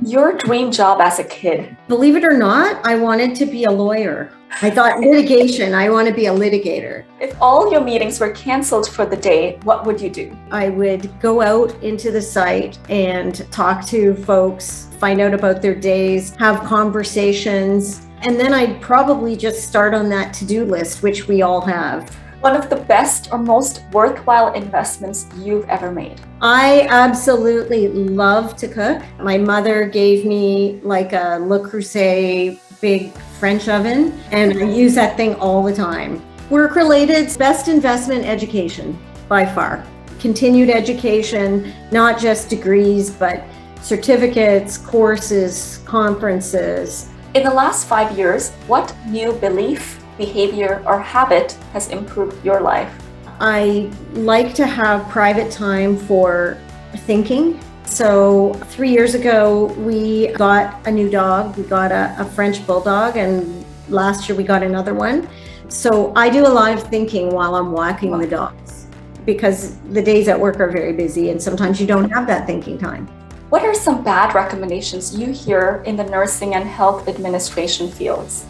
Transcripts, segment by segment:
Your dream job as a kid? Believe it or not, I wanted to be a lawyer. I thought litigation, I want to be a litigator. If all your meetings were canceled for the day, what would you do? I would go out into the site and talk to folks, find out about their days, have conversations, and then I'd probably just start on that to-do list, which we all have. One of the best or most worthwhile investments you've ever made? I absolutely love to cook. My mother gave me like a Le Creuset big French oven, and I use that thing all the time. Work-related, best investment, education by far. Continued education, not just degrees, but certificates, courses, conferences. In the last 5 years, what new belief, behavior, or habit has improved your life? I like to have private time for thinking. So 3 years ago, we got a new dog. We got a French bulldog, and last year we got another one. So I do a lot of thinking while I'm walking the dogs, because the days at work are very busy and sometimes you don't have that thinking time. What are some bad recommendations you hear in the nursing and health administration fields?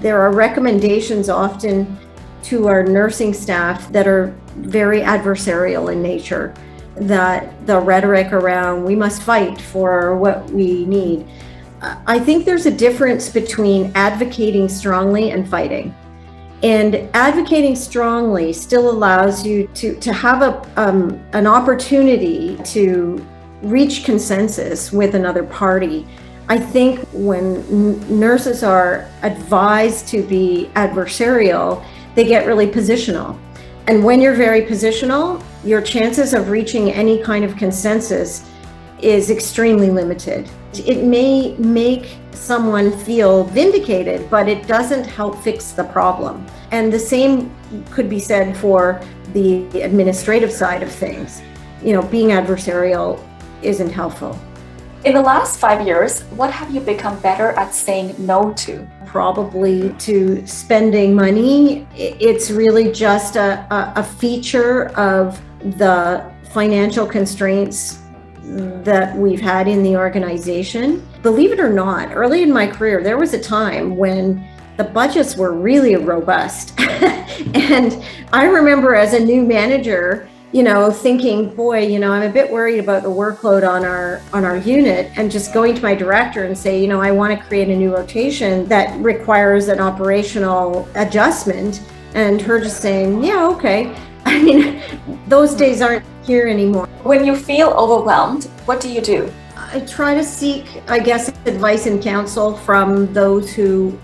There are recommendations often to our nursing staff that are very adversarial in nature, that the rhetoric around we must fight for what we need. I think there's a difference between advocating strongly and fighting. And advocating strongly still allows you to have an opportunity to reach consensus with another party. I think when nurses are advised to be adversarial, they get really positional. And when you're very positional, your chances of reaching any kind of consensus is extremely limited. It may make someone feel vindicated, but it doesn't help fix the problem. And the same could be said for the administrative side of things. Being adversarial isn't helpful. In the last 5 years, what have you become better at saying no to? Probably to spending money. It's really just a feature of the financial constraints that we've had in the organization. Believe it or not, early in my career, there was a time when the budgets were really robust. And I remember as a new manager, thinking, boy, I'm a bit worried about the workload on our unit, and just going to my director and say, I want to create a new rotation that requires an operational adjustment, and her just saying, yeah, okay. I mean, those days aren't here anymore. When you feel overwhelmed, what do you do? I try to seek, advice and counsel from those who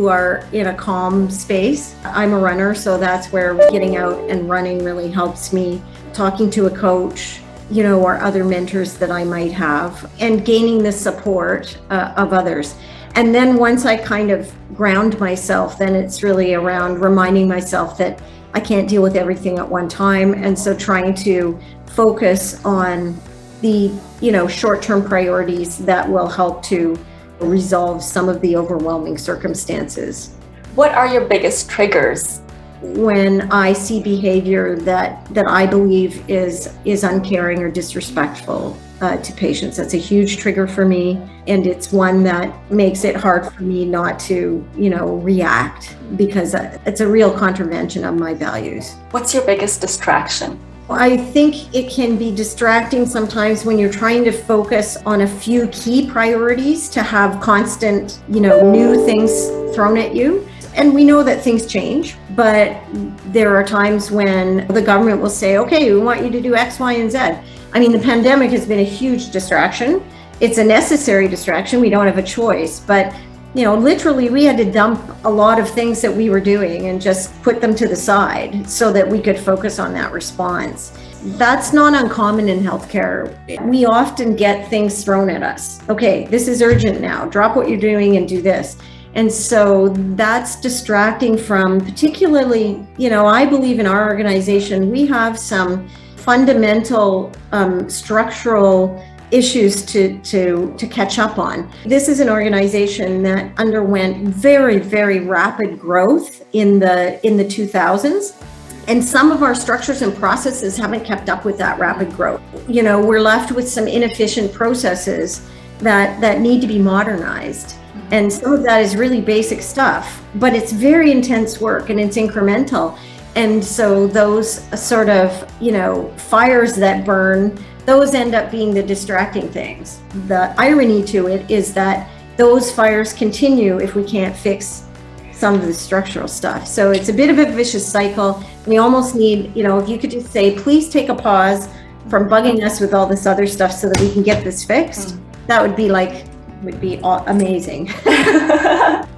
are in a calm space. I'm a runner, so that's where getting out and running really helps me. Talking to a coach, or other mentors that I might have, and gaining the support of others. And then once I kind of ground myself, then it's really around reminding myself that I can't deal with everything at one time. And so trying to focus on the, short-term priorities that will help to resolve some of the overwhelming circumstances. What are your biggest triggers? When I see behavior that I believe is uncaring or disrespectful to patients, that's a huge trigger for me. And it's one that makes it hard for me not to, react, because it's a real contravention of my values. What's your biggest distraction? I think it can be distracting sometimes when you're trying to focus on a few key priorities to have constant, new things thrown at you. And we know that things change, but there are times when the government will say, okay, we want you to do X, Y, and Z. I mean, the pandemic has been a huge distraction. It's a necessary distraction. We don't have a choice. But, literally, we had to dump a lot of things that we were doing and just put them to the side so that we could focus on that response. That's not uncommon in healthcare. We often get things thrown at us. Okay, this is urgent now. Drop what you're doing and do this. And so that's distracting from, particularly, I believe in our organization, we have some fundamental structural issues to catch up on. This is an organization that underwent very, very rapid growth in the 2000s. And some of our structures and processes haven't kept up with that rapid growth. We're left with some inefficient processes that need to be modernized. And some of that is really basic stuff, but it's very intense work and it's incremental. And so those sort of, fires that burn, those end up being the distracting things. The irony to it is that those fires continue if we can't fix some of the structural stuff. So it's a bit of a vicious cycle. We almost need, if you could just say, please take a pause from bugging us with all this other stuff so that we can get this fixed. That would be amazing.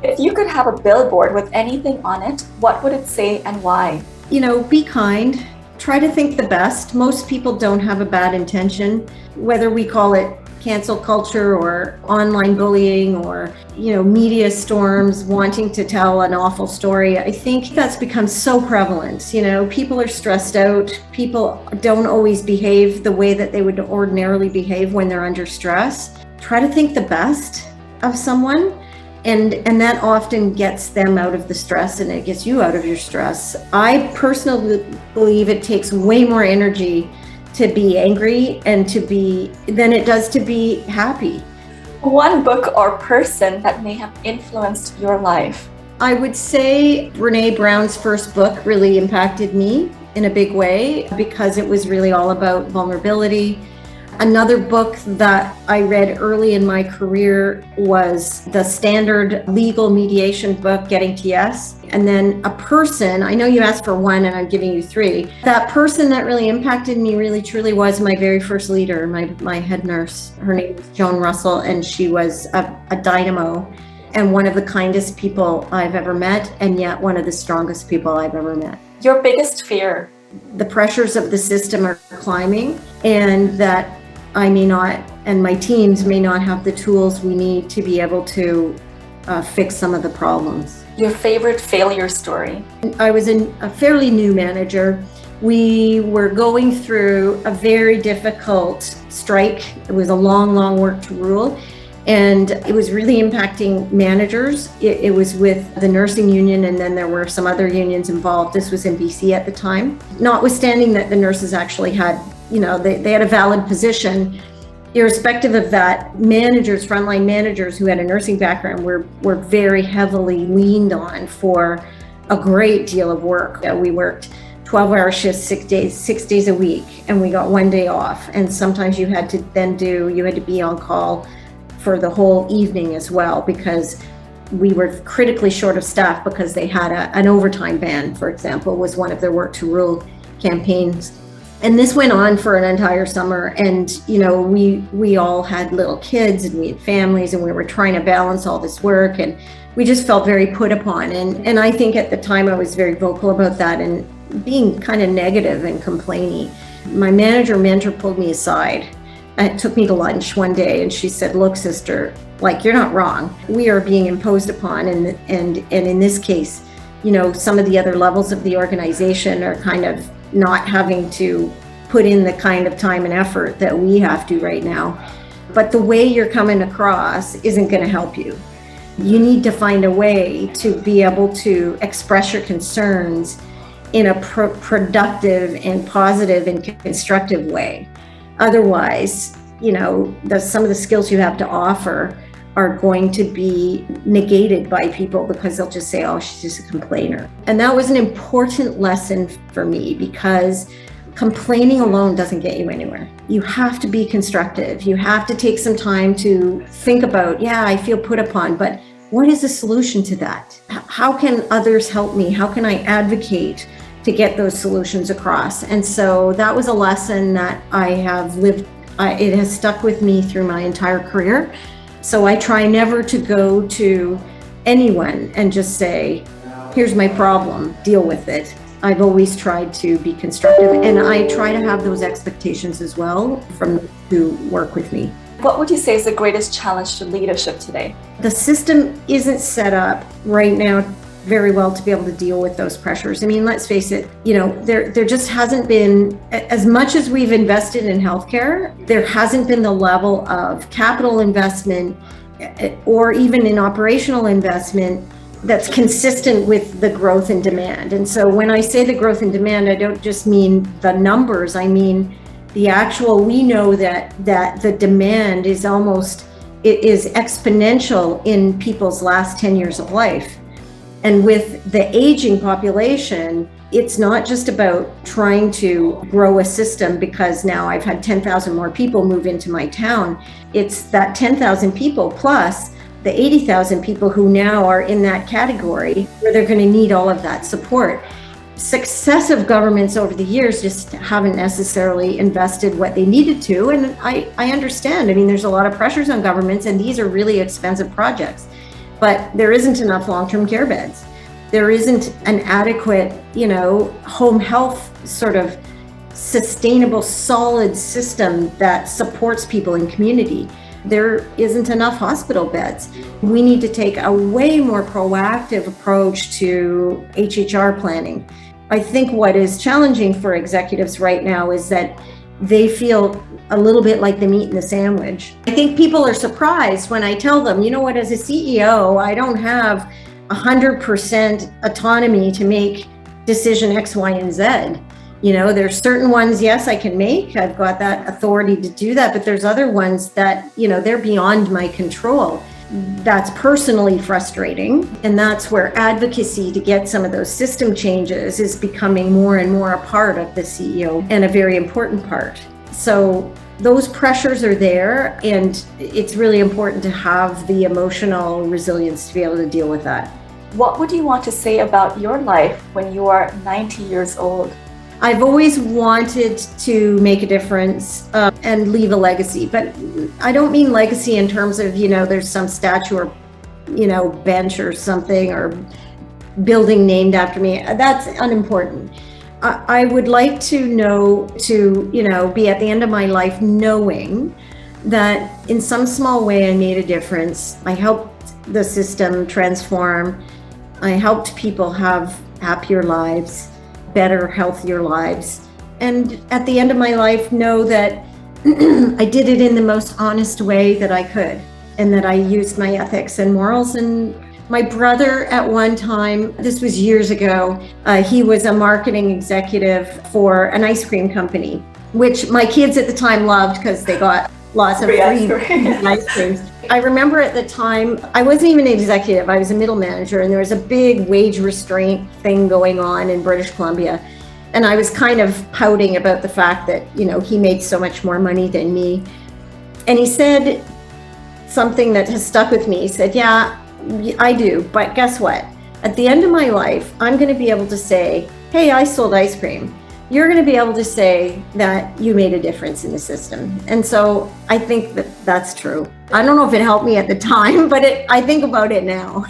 If you could have a billboard with anything on it, what would it say and why? Be kind. Try to think the best. Most people don't have a bad intention, whether we call it cancel culture or online bullying or, media storms wanting to tell an awful story. I think that's become so prevalent. People are stressed out. People don't always behave the way that they would ordinarily behave when they're under stress. Try to think the best of someone. And that often gets them out of the stress and it gets you out of your stress. I personally believe it takes way more energy to be angry than it does to be happy. One book or person that may have influenced your life? I would say Brené Brown's first book really impacted me in a big way because it was really all about vulnerability. Another book that I read early in my career was the standard legal mediation book, Getting to Yes. And then a person, I know you asked for one and I'm giving you three. That person that really impacted me really truly was my very first leader, my head nurse. Her name was Joan Russell, and she was a dynamo and one of the kindest people I've ever met, and yet one of the strongest people I've ever met. Your biggest fear? The pressures of the system are climbing, and that I may not, and my teams may not have the tools we need to be able to fix some of the problems. Your favorite failure story? I was a fairly new manager. We were going through a very difficult strike. It was a long work to rule, and it was really impacting managers. It was with the nursing union, and then there were some other unions involved. This was in BC at the time. Notwithstanding that the nurses actually had, they had a valid position. Irrespective of that, managers, frontline managers who had a nursing background were very heavily leaned on for a great deal of work. We worked 12-hour shifts, 6 days a week, and we got 1 day off. And sometimes you had to be on call for the whole evening as well, because we were critically short of staff because they had an overtime ban, for example, was one of their work to rule campaigns. And this went on for an entire summer, and we all had little kids and we had families, and we were trying to balance all this work, and we just felt very put upon. And I think at the time I was very vocal about that and being kind of negative and complaining. My mentor pulled me aside and took me to lunch one day, and she said, "Look, sister, you're not wrong. We are being imposed upon, and in this case, some of the other levels of the organization are kind of not having to put in the kind of time and effort that we have to right now. But the way you're coming across isn't going to help you. You need to find a way to be able to express your concerns in a productive and positive and constructive way. Otherwise, some of the skills you have to offer are going to be negated by people because they'll just say, oh, she's just a complainer. And that was an important lesson for me, because complaining alone doesn't get you anywhere. You have to be constructive. You have to take some time to think about, I feel put upon, but what is the solution to that? How can others help me? How can I advocate to get those solutions across? And so that was a lesson that I have lived. It has stuck with me through my entire career. So I try never to go to anyone and just say, here's my problem, deal with it. I've always tried to be constructive, and I try to have those expectations as well from those who work with me. What would you say is the greatest challenge to leadership today? The system isn't set up right now very well to be able to deal with those pressures. I mean, let's face it, there just hasn't been, as much as we've invested in healthcare, there hasn't been the level of capital investment or even in operational investment that's consistent with the growth in demand. And so when I say the growth in demand, I don't just mean the numbers, I mean the actual, we know that the demand is almost it is exponential in people's last 10 years of life. And with the aging population, it's not just about trying to grow a system because now I've had 10,000 more people move into my town. It's that 10,000 people plus the 80,000 people who now are in that category where they're going to need all of that support. Successive governments over the years just haven't necessarily invested what they needed to. And I understand. I mean, there's a lot of pressures on governments, and these are really expensive projects. But there isn't enough long-term care beds. There isn't an adequate, home health sort of sustainable, solid system that supports people in community. There isn't enough hospital beds. We need to take a way more proactive approach to HHR planning. I think what is challenging for executives right now is that they feel a little bit like the meat in the sandwich. I think people are surprised when I tell them, you know what, as a CEO, I don't have 100% autonomy to make decision X, Y, and Z. There's certain ones, yes, I can make. I've got that authority to do that, but there's other ones that, they're beyond my control. That's personally frustrating. And that's where advocacy to get some of those system changes is becoming more and more a part of the CEO, and a very important part. So those pressures are there, and it's really important to have the emotional resilience to be able to deal with that. What would you want to say about your life when you are 90 years old? I've always wanted to make a difference and leave a legacy, but I don't mean legacy in terms of, there's some statue or, bench or something or building named after me. That's unimportant. I would like to be at the end of my life knowing that in some small way I made a difference. I helped the system transform. I helped people have happier lives, better, healthier lives. And at the end of my life, know that I did it in the most honest way that I could, and that I used my ethics and morals. And my brother at one time, this was years ago, he was a marketing executive for an ice cream company, which my kids at the time loved because they got lots of free ice creams. I remember at the time, I wasn't even an executive, I was a middle manager, and there was a big wage restraint thing going on in British Columbia. And I was kind of pouting about the fact that, he made so much more money than me. And he said something that has stuck with me. He said, yeah, I do, but guess what? At the end of my life, I'm going to be able to say, hey, I sold ice cream. You're going to be able to say that you made a difference in the system. And so I think that that's true. I don't know if it helped me at the time, but I think about it now.